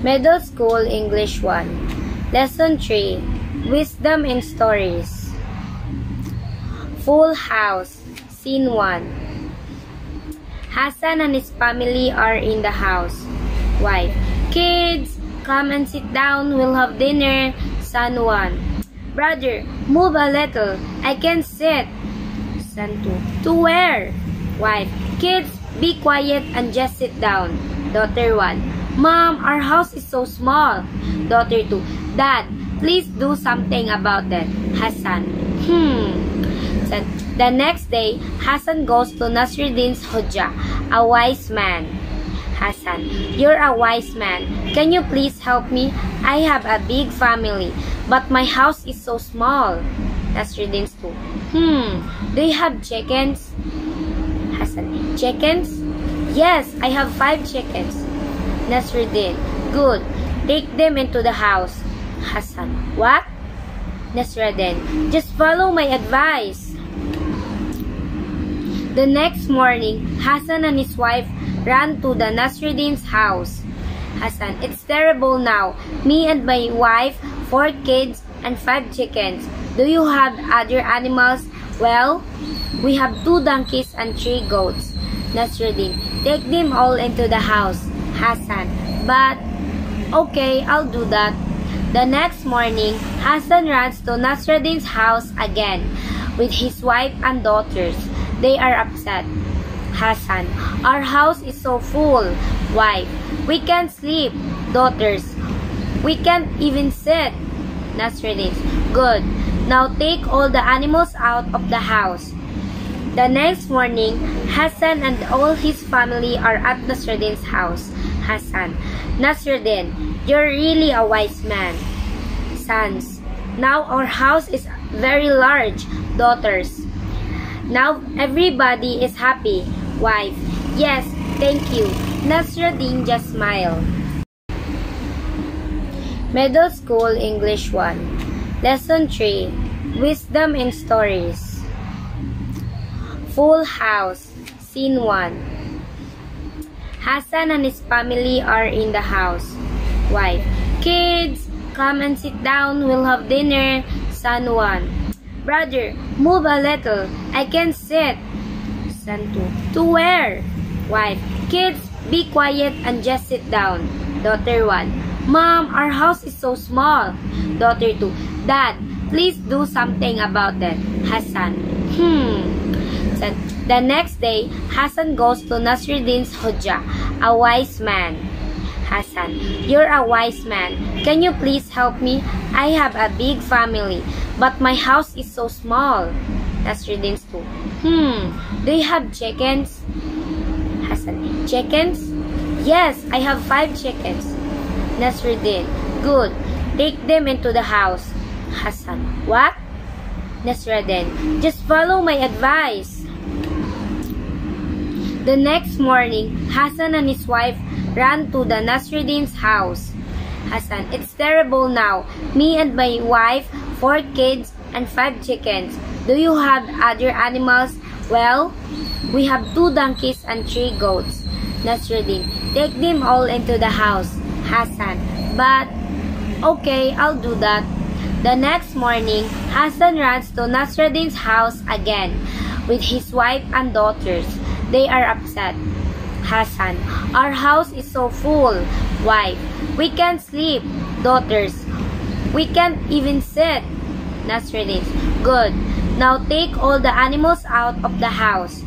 Middle School English 1. Lesson 3. Wisdom in Stories. Full House. Scene 1. Hassan and his family are in the house. Wife. Kids, come and sit down. We'll have dinner. Son 1. Brother, move a little. I can't sit. Son 2. To where? Wife. Kids, be quiet and just sit down. Daughter 1. Mom, our house is so small. Daughter 2. Dad, please do something about that. Hassan. The next day, Hassan goes to Nasruddin's Hujjah, a wise man. Hassan, you're a wise man. Can you please help me? I have a big family, but my house is so small. Nasruddin's 2. Do you have chickens? Hassan, chickens? Yes, I have 5 chickens. Nasruddin, good. Take them into the house. Hassan, what? Nasruddin, just follow my advice. The next morning, Hassan and his wife ran to the Nasruddin's house. Hassan, it's terrible now. Me and my wife, 4 kids, and 5 chickens. Do you have other animals? Well, we have 2 donkeys and 3 goats. Nasruddin, take them all into the house. Hassan, but okay, I'll do that. The next morning, Hassan runs to Nasruddin's house again with his wife and daughters. They are upset. Hassan, our house is so full. Wife, we can't sleep. Daughters, we can't even sit. Nasruddin, good. Now take all the animals out of the house. The next morning, Hassan and all his family are at Nasruddin's house. Hassan, Nasruddin, you're really a wise man. Sons, now our house is very large. Daughters, now everybody is happy. Wife, yes, thank you. Nasruddin just smiled. Middle School English 1. Lesson 3. Wisdom in Stories. Full House. Scene 1. Hassan and his family are in the house. Wife. Kids, come and sit down. We'll have dinner. Son 1. Brother, move a little. I can't sit. Son 2. To where? Wife. Kids, be quiet and just sit down. Daughter 1. Mom, our house is so small. Daughter 2. Dad, please do something about that. Hassan. The next day, Hassan goes to Nasruddin's Hujjah, a wise man. Hassan, you're a wise man. Can you please help me? I have a big family, but my house is so small. Nasruddin's 2. Do you have chickens? Hassan, chickens? Yes, I have 5 chickens. Nasruddin, good. Take them into the house. Hassan, what? Nasruddin, just follow my advice. The next morning, Hassan and his wife ran to the Nasruddin's house. Hassan, it's terrible now. Me and my wife, 4 kids, and 5 chickens. Do you have other animals? Well, we have 2 donkeys and 3 goats. Nasruddin, take them all into the house. Hassan, but okay, I'll do that. The next morning, Hassan runs to Nasruddin's house again with his wife and daughters. They are upset. Hassan, our house is so full. Wife, we can't sleep. Daughters, we can't even sit. Nasruddin, good. Now take all the animals out of the house.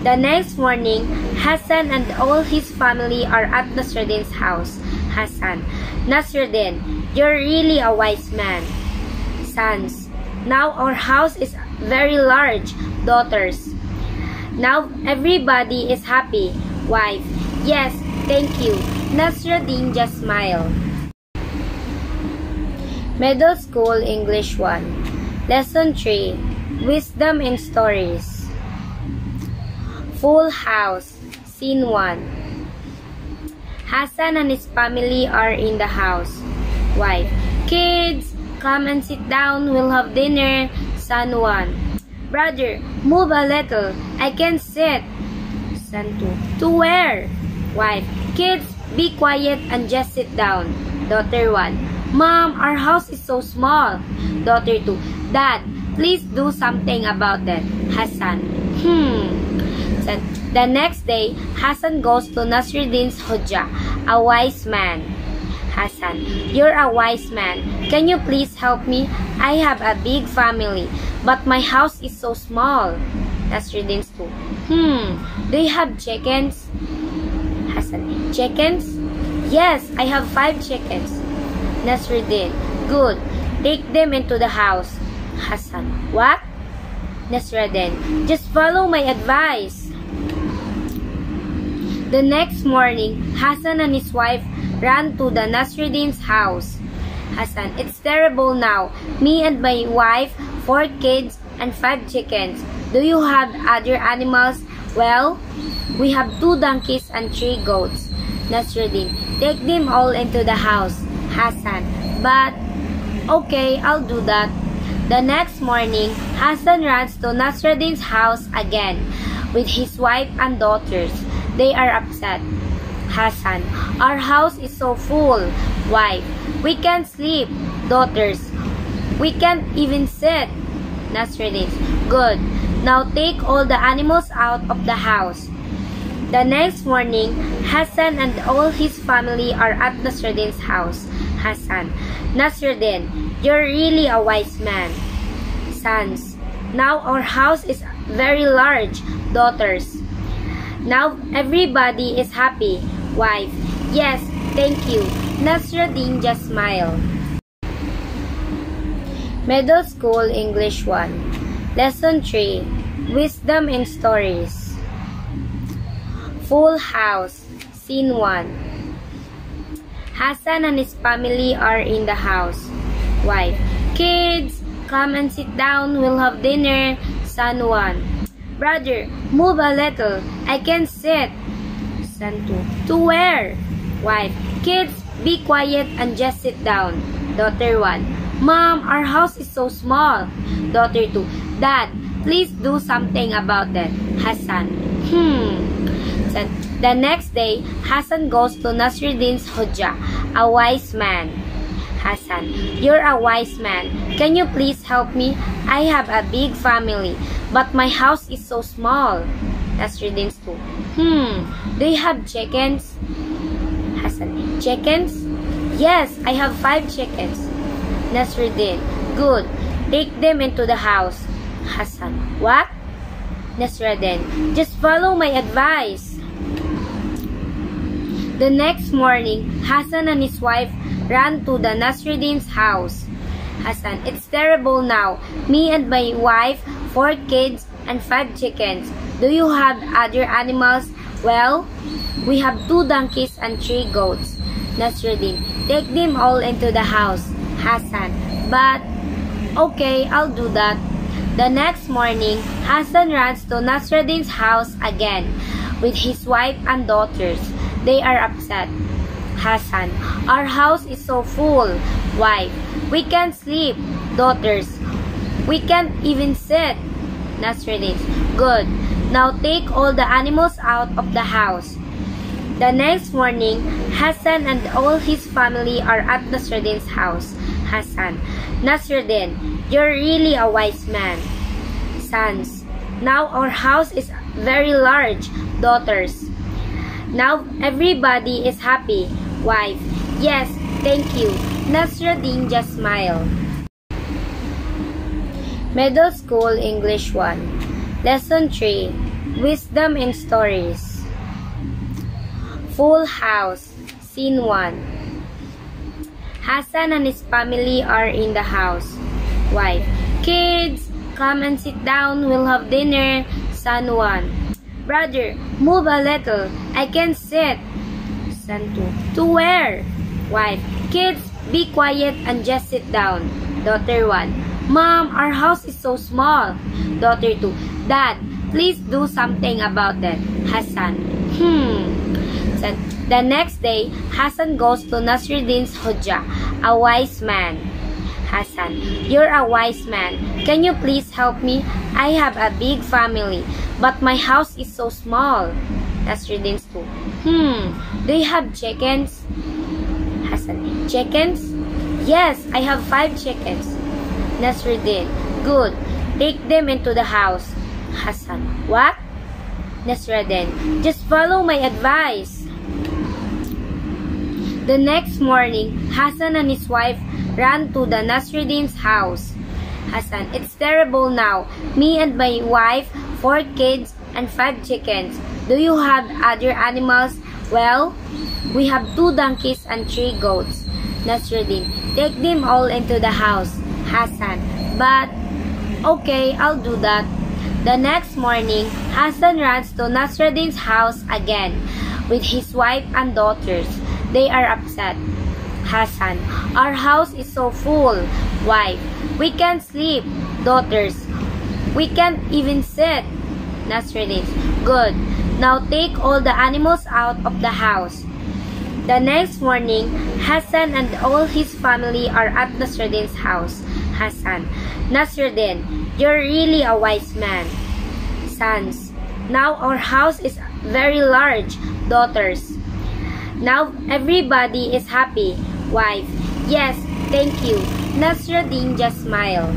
The next morning, Hassan and all his family are at Nasruddin's house. Hassan, Nasruddin, you're really a wise man. Sons, now our house is very large. Daughters, now everybody is happy. Wife, yes, thank you. Nasruddin just smiled. Middle School English 1. Lesson 3. Wisdom in Stories. Full House. Scene 1. Hassan and his family are in the house. Wife, kids, come and sit down. We'll have dinner. Son 1. Brother, move a little. I can't sit. Son 2. To where? Wife, kids, be quiet and just sit down. Daughter 1, Mom, our house is so small. Daughter 2, Dad, please do something about that. Hassan, So, the next day, Hassan goes to Nasruddin's Hujjah, a wise man. Hassan, you're a wise man. Can you please help me? I have a big family, but my house is so small. Nasruddin's 2, do you have chickens? Hassan, chickens? Yes, I have 5 chickens. Nasruddin, good. Take them into the house. Hassan, what? Nasruddin, just follow my advice. The next morning, Hassan and his wife ran to the Nasruddin's house. Hassan, it's terrible now. Me and my wife, 4 kids, and 5 chickens. Do you have other animals? Well, we have 2 donkeys and 3 goats. Nasruddin, take them all into the house. Hassan, but okay, I'll do that. The next morning, Hassan runs to Nasruddin's house again with his wife and daughters. They are upset. Hassan, our house is so full. Wife, we can't sleep. Daughters, we can't even sit. Nasruddin, good. Now take all the animals out of the house. The next morning, Hassan and all his family are at Nasruddin's house. Hassan, Nasruddin, you're really a wise man. Sons, now our house is very large. Daughters, now everybody is happy. Wife, yes, thank you. Nasruddin just smiled. Middle School English 1. Lesson 3. Wisdom in Stories. Full House. Scene 1. Hassan and his family are in the house. Wife, kids, come and sit down. We'll have dinner. Son 1. Brother, move a little. I can't sit. Son 2. To where? Wife, kids, be quiet and just sit down. Daughter 1. Mom, our house is so small. Daughter 2. Dad, please do something about that. Hassan, So, the next day, Hassan goes to Nasruddin's Hujjah, a wise man. Hassan, you're a wise man. Can you please help me? I have a big family, but my house is so small. Nasruddin's 2. Do you have chickens? Hassan, chickens? Yes, I have 5 chickens. Nasruddin, good. Take them into the house. Hassan, what? Nasruddin, just follow my advice. The next morning, Hassan and his wife ran to the Nasruddin's house. Hassan, it's terrible now. Me and my wife, 4 kids, and 5 chickens. Do you have other animals? Well, we have 2 donkeys and 3 goats. Nasruddin, take them all into the house. Hassan, but okay, I'll do that. The next morning, Hassan runs to Nasruddin's house again with his wife and daughters. They are upset. Hassan, our house is so full. Wife, we can't sleep. Daughters, we can't even sit. Nasruddin, good. Now take all the animals out of the house. The next morning, Hassan and all his family are at Nasruddin's house. Hassan, Nasruddin, you're really a wise man. Sons, now our house is very large. Daughters, now everybody is happy. Wife, yes, thank you. Nasruddin just smiled. Middle School English 1. Lesson 3. Wisdom in Stories. Full House. Scene 1. Hassan and his family are in the house. Wife, kids, come and sit down. We'll have dinner. Son 1. Brother, move a little. I can't sit. Son 2. To where? Wife, kids, be quiet and just sit down. Daughter 1. Mom, our house is so small. Daughter 2. Dad, please do something about that. Hassan, So, the next day, Hassan goes to Nasruddin's Hujjah, a wise man. Hassan, you're a wise man. Can you please help me? I have a big family, but my house is so small. Nasruddin's 2. Do you have chickens? Hassan, chickens? Yes, I have 5 chickens. Nasruddin, good. Take them into the house. Hassan, what? Nasruddin, just follow my advice. The next morning, Hassan and his wife ran to the Nasruddin's house. Hassan, it's terrible now. Me and my wife, 4 kids, and 5 chickens. Do you have other animals? Well, we have 2 donkeys and 3 goats. Nasruddin, take them all into the house. Hassan, but okay, I'll do that. The next morning, Hassan runs to Nasruddin's house again with his wife and daughters. They are upset. Hassan, our house is so full. Wife, we can't sleep. Daughters, we can't even sit. Nasruddin, good. Now take all the animals out of the house. The next morning, Hassan and all his family are at Nasruddin's house. Hassan, Nasruddin, you're really a wise man. Sons, now our house is very large. Daughters, now everybody is happy. Wife, yes, thank you. Nasruddin just smiled.